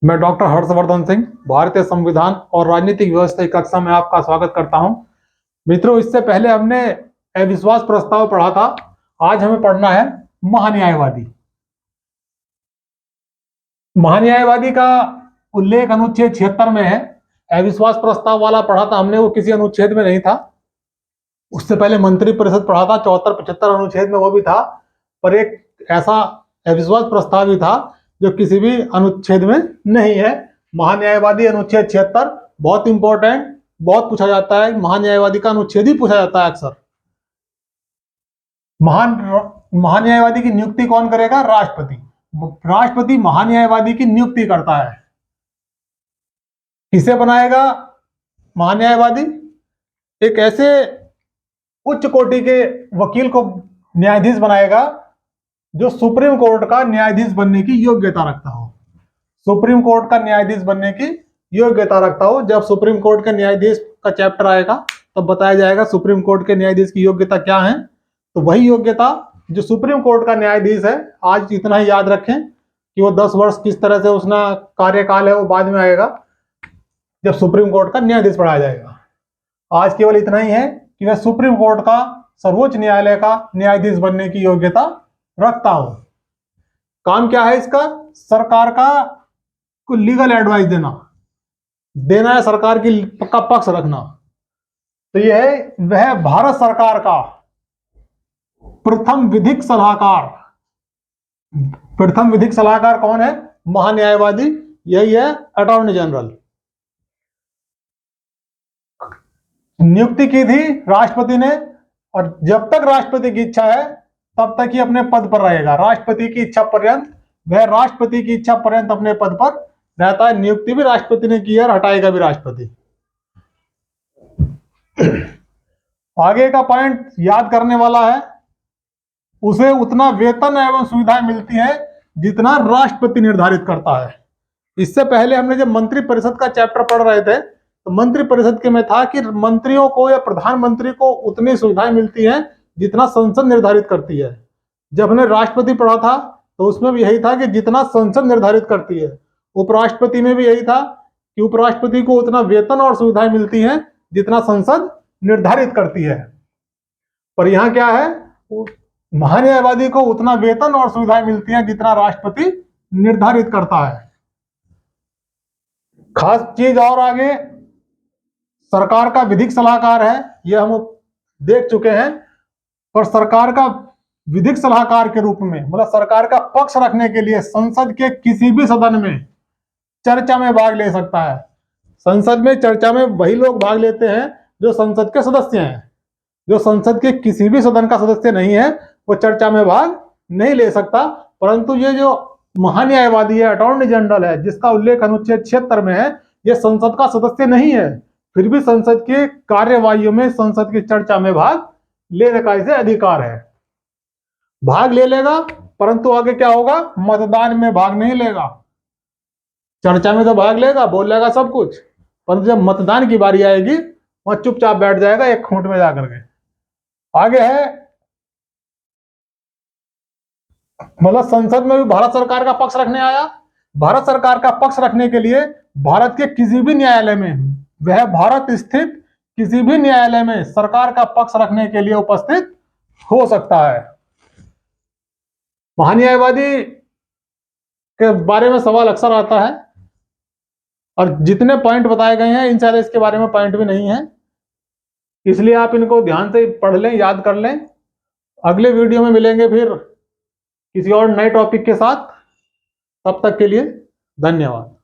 मैं डॉक्टर हर्षवर्धन सिंह भारतीय संविधान और राजनीतिक व्यवस्था की कक्षा में आपका स्वागत करता हूं। मित्रों, इससे पहले हमने अविश्वास प्रस्ताव पढ़ा था। आज हमें पढ़ना है महान्यायवादी। महान्यायवादी का उल्लेख अनुच्छेद 76 में है। अविश्वास प्रस्ताव वाला पढ़ा था हमने, वो किसी अनुच्छेद में नहीं था। उससे पहले मंत्री परिषद पढ़ा था, 74-75 अनुच्छेद में वो भी था, पर एक ऐसा अविश्वास प्रस्ताव भी था जो किसी भी अनुच्छेद में नहीं है। महान्यायवादी अनुच्छेद 76 बहुत इंपॉर्टेंट, बहुत पूछा जाता है। महान्यायवादी का अनुच्छेद ही पूछा जाता है अक्सर। महान्यायवादी की नियुक्ति कौन करेगा? राष्ट्रपति। राष्ट्रपति महान्यायवादी की नियुक्ति करता है। किसे बनाएगा महान्यायवादी? एक ऐसे उच्च कोटि के वकील को न्यायाधीश बनाएगा जो सुप्रीम कोर्ट का न्यायाधीश बनने की योग्यता रखता हो। सुप्रीम कोर्ट का न्यायाधीश बनने की योग्यता रखता हो। जब सुप्रीम कोर्ट के न्यायाधीश का चैप्टर आएगा तब बताया जाएगा सुप्रीम कोर्ट के न्यायाधीश की योग्यता क्या है। तो वही योग्यता जो सुप्रीम कोर्ट का न्यायाधीश है, आज इतना ही याद रखें कि वो 10 वर्ष किस तरह से उसका कार्यकाल है वो बाद में आएगा जब सुप्रीम कोर्ट का न्यायाधीश बनाया जाएगा। आज केवल इतना ही है कि वह सुप्रीम कोर्ट का, सर्वोच्च न्यायालय का न्यायाधीश बनने की योग्यता रखता हो। काम क्या है इसका? सरकार को लीगल एडवाइस देना है, सरकार का पक्ष रखना। तो यह है वह भारत सरकार का प्रथम विधिक सलाहकार। प्रथम विधिक सलाहकार कौन है? महान्यायवादी। यही है अटॉर्नी जनरल। नियुक्ति की थी राष्ट्रपति ने, और जब तक राष्ट्रपति की इच्छा है तब तक ही अपने पद पर रहेगा। राष्ट्रपति की इच्छा पर्यंत, वह राष्ट्रपति की इच्छा पर्यंत अपने पद पर रहता है। नियुक्ति भी राष्ट्रपति ने की है और हटाएगा भी राष्ट्रपति। आगे का पॉइंट याद करने वाला है। उसे उतना वेतन एवं सुविधाएं मिलती है जितना राष्ट्रपति निर्धारित करता है। इससे पहले हमने जब मंत्री परिषद का चैप्टर पढ़ रहे थे तो मंत्री परिषद के में था कि मंत्रियों को या प्रधानमंत्री को उतनी सुविधाएं मिलती हैं जितना संसद निर्धारित करती है। जब हमने राष्ट्रपति पढ़ा था तो उसमें भी यही था कि जितना संसद निर्धारित करती है। उपराष्ट्रपति में भी यही था कि उपराष्ट्रपति को उतना वेतन और सुविधाएं मिलती हैं जितना संसद निर्धारित करती है। पर यहां क्या है? महान्यायवादी को उतना वेतन और सुविधाएं मिलती हैं जितना राष्ट्रपति निर्धारित करता है। खास चीज और आगे, सरकार का विधिक सलाहकार है, यह हम देख चुके हैं। पर सरकार का विधिक सलाहकार के रूप में, मतलब सरकार का पक्ष रखने के लिए संसद के किसी भी सदन में चर्चा में भाग ले सकता है। संसद में चर्चा में वही लोग भाग लेते हैं जो संसद के सदस्य हैं। जो संसद के किसी भी सदन का सदस्य नहीं है वो चर्चा में भाग नहीं ले सकता। परंतु ये जो महान्यायवादी है, अटॉर्नी जनरल है, जिसका उल्लेख अनुच्छेद 76 में है, ये संसद का सदस्य नहीं है, फिर भी संसद के कार्यवाहियों में, संसद की चर्चा में भाग लेने का इसे अधिकार है। भाग ले लेगा, परंतु आगे क्या होगा? मतदान में भाग नहीं लेगा। चर्चा में तो भाग लेगा, बोलेगा सब कुछ, परंतु जब मतदान की बारी आएगी वहां चुपचाप बैठ जाएगा एक खूंट में जाकर के। आगे है, मतलब संसद में भी भारत सरकार का पक्ष रखने आया। भारत सरकार का पक्ष रखने के लिए भारत के किसी भी न्यायालय में, वह भारत स्थित किसी भी न्यायालय में सरकार का पक्ष रखने के लिए उपस्थित हो सकता है। महान्यायवादी के बारे में सवाल अक्सर आता है, और जितने पॉइंट बताए गए हैं इन शायद इसके बारे में पॉइंट भी नहीं है, इसलिए आप इनको ध्यान से पढ़ लें, याद कर लें। अगले वीडियो में मिलेंगे फिर किसी और नए टॉपिक के साथ। तब तक के लिए धन्यवाद।